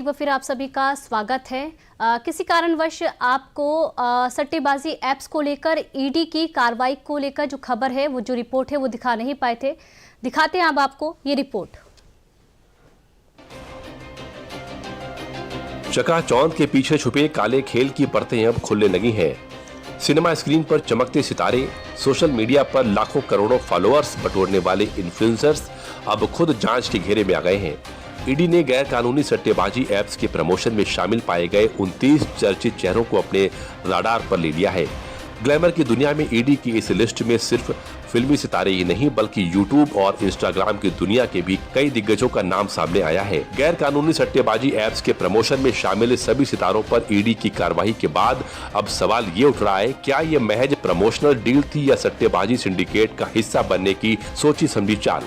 एक बार फिर आप सभी का स्वागत है। किसी कारणवश आपको सट्टेबाजी ऐप्स को लेकर ईडी की कार्रवाई को लेकर जो खबर है, वो जो रिपोर्ट है वो दिखा नहीं पाए थे। दिखाते हैं अब आपको ये रिपोर्ट। चकाचौंध के पीछे छुपे काले खेल की परतें अब खुलने लगी हैं। सिनेमा स्क्रीन पर चमकते सितारे, सोशल मीडिया पर लाखों करोड़ों फॉलोअर्स बटोरने वाले इन्फ्लुएंसर्स अब खुद जांच के घेरे में आ गए हैं। ईडी ने गैर कानूनी सट्टेबाजी ऐप्स के प्रमोशन में शामिल पाए गए 29 चर्चित चेहरों को अपने राडार पर ले लिया है। ग्लैमर की दुनिया में ईडी की इस लिस्ट में सिर्फ फिल्मी सितारे ही नहीं बल्कि यूट्यूब और इंस्टाग्राम की दुनिया के भी कई दिग्गजों का नाम सामने आया है। गैर कानूनी सट्टेबाजी ऐप्स के प्रमोशन में शामिल सभी सितारों पर ईडी की कार्रवाई के बाद अब सवाल ये उठ रहा है, क्या ये महज प्रमोशनल डील थी या सट्टेबाजी सिंडिकेट का हिस्सा बनने की सोची समझी चाल?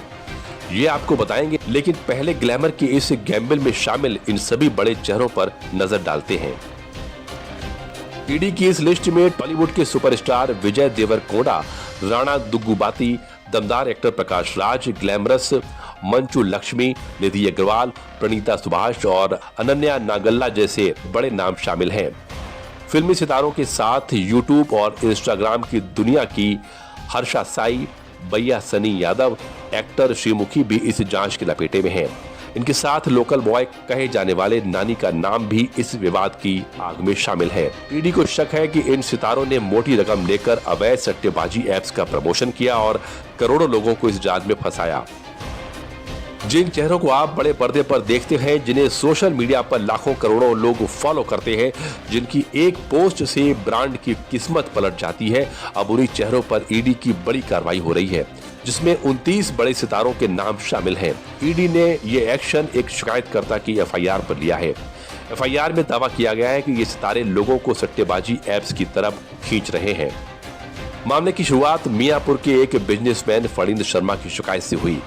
ये आपको बताएंगे, लेकिन पहले ग्लैमर के इस गैम्बल में शामिल इन सभी बड़े चेहरों पर नजर डालते हैं। ईडी की इस लिस्ट में टॉलीवुड के सुपरस्टार विजय देवरकोंडा, राणा दुग्गुबाती, दमदार एक्टर प्रकाश राज, ग्लैमरस मंचू लक्ष्मी, निधि अग्रवाल, प्रणीता सुभाष और अनन्या नागल्ला जैसे बड़े नाम शामिल हैं। फिल्मी सितारों के साथ यूट्यूब और इंस्टाग्राम की दुनिया की हर्षा साई, भैया सनी यादव, एक्टर श्रीमुखी भी इस जांच के लपेटे में हैं। इनके साथ लोकल बॉय कहे जाने वाले नानी का नाम भी इस विवाद की आग में शामिल है। ईडी को शक है कि इन सितारों ने मोटी रकम लेकर अवैध सट्टेबाजी ऐप्स का प्रमोशन किया और करोड़ों लोगों को इस जाल में फंसाया। जिन चेहरों को आप बड़े पर्दे पर देखते हैं, जिन्हें सोशल मीडिया पर लाखों करोड़ों लोग फॉलो करते हैं, जिनकी एक पोस्ट से ब्रांड की किस्मत पलट जाती है, अब उन्हीं चेहरों पर ईडी की बड़ी कार्रवाई हो रही है, जिसमें 29 बड़े सितारों के नाम शामिल हैं। ईडी ने ये एक्शन एक शिकायतकर्ता की एफआईआर पर लिया है। एफआईआर में दावा किया गया है कि ये सितारे लोगों को सट्टेबाजी ऐप्स की तरफ खींच रहे हैं। मामले की शुरुआत मियापुर के एक बिजनेसमैन फणींद्र शर्मा की शिकायत से हुई।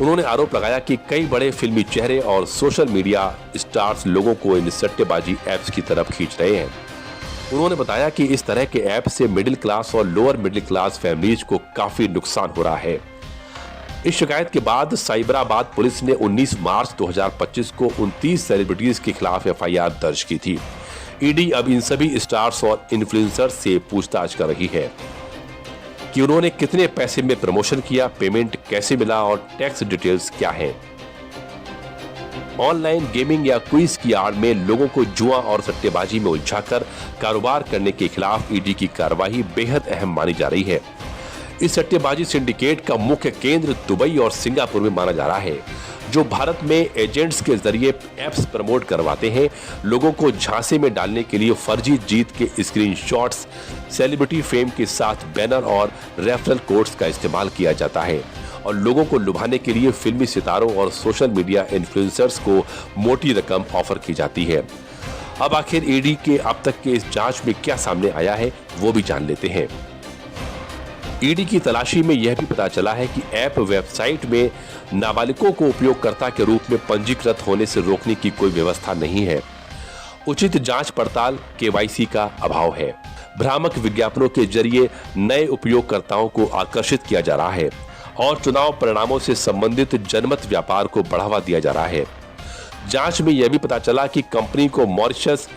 उन्होंने आरोप लगाया कि कई बड़े फिल्मी चेहरे और सोशल मीडिया स्टार्स लोगों को इन सट्टेबाजी ऐप्स की तरफ खींच रहे हैं। उन्होंने बताया कि इस तरह के ऐप से मिडिल क्लास और लोअर मिडिल क्लास फैमिलीज को काफी नुकसान हो रहा है। इस शिकायत के बाद साइबराबाद पुलिस ने 19 मार्च 2025 को 29 सेलिब्रिटीज के खिलाफ एफआईआर दर्ज की थी। ईडी अब इन सभी स्टार्स और इन्फ्लुएंसर्स से पूछताछ कर रही है कि उन्होंने कितने पैसे में प्रमोशन किया, पेमेंट कैसे मिला और टैक्स डिटेल्स क्या हैं। ऑनलाइन गेमिंग या क्विज की आड़ में लोगों को जुआ और सट्टेबाजी में उलझाकर कारोबार करने के खिलाफ ईडी की कार्रवाई बेहद अहम मानी जा रही है। इस सट्टेबाजी सिंडिकेट का मुख्य केंद्र दुबई और सिंगापुर में माना जा रहा है, जो भारत में एजेंट्स के जरिए ऐप्स प्रमोट करवाते हैं। लोगों को झांसे में डालने के लिए फर्जी जीत के स्क्रीनशॉट्स, सेलिब्रिटी फेम के साथ बैनर और रेफरल कोड्स का इस्तेमाल किया जाता है और लोगों को लुभाने के लिए फिल्मी सितारों और सोशल मीडिया इन्फ्लुएंसर्स को मोटी रकम ऑफर की जाती है। अब आखिर ईडी के अब तक के इस जांच में क्या सामने आया है, वो भी जान लेते हैं। ईडी की तलाशी में यह भी पता चला है कि ऐप वेबसाइट में नाबालिगों को उपयोगकर्ता के रूप में पंजीकृत होने से रोकने की कोई व्यवस्था नहीं है। उचित जांच पड़ताल, केवाईसी का अभाव है। भ्रामक विज्ञापनों के जरिए नए उपयोगकर्ताओं को आकर्षित किया जा रहा है और चुनाव परिणामों से संबंधित जनमत व्यापार को बढ़ावा दिया जा रहा है। जांच में यह भी पता चला कि कंपनी को मॉरिशस,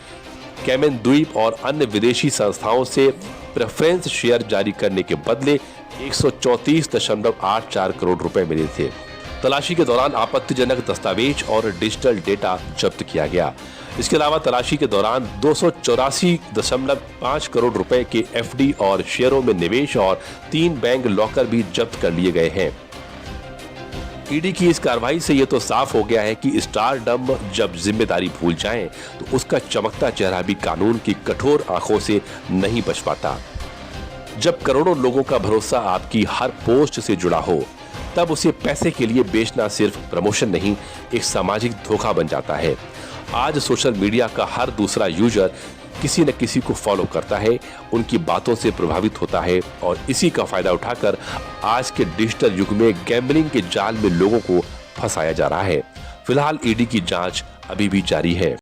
कैमन द्वीप और अन्य विदेशी संस्थाओं से प्रेफरेंस शेयर जारी करने के बदले 134.84 करोड़ रुपए मिले थे। तलाशी के दौरान आपत्तिजनक दस्तावेज और डिजिटल डेटा जब्त किया गया। इसके अलावा तलाशी के दौरान 284.5 करोड़ रुपए के एफडी और शेयरों में निवेश और 3 बैंक लॉकर भी जब्त कर लिए गए हैं। ईडी की इस कार्रवाई से यह तो साफ हो गया है कि स्टारडम जब जिम्मेदारी भूल जाए तो उसका चमकता चेहरा भी कानून की कठोर आंखों से नहीं बच पाता। जब करोड़ों लोगों का भरोसा आपकी हर पोस्ट से जुड़ा हो, तब उसे पैसे के लिए बेचना सिर्फ प्रमोशन नहीं, एक सामाजिक धोखा बन जाता है। आज सोशल मीडिया का हर दूसरा यूजर किसी न किसी को फॉलो करता है, उनकी बातों से प्रभावित होता है और इसी का फायदा उठाकर आज के डिजिटल युग में गैम्बलिंग के जाल में लोगों को फंसाया जा रहा है। फिलहाल ईडी की जांच अभी भी जारी है।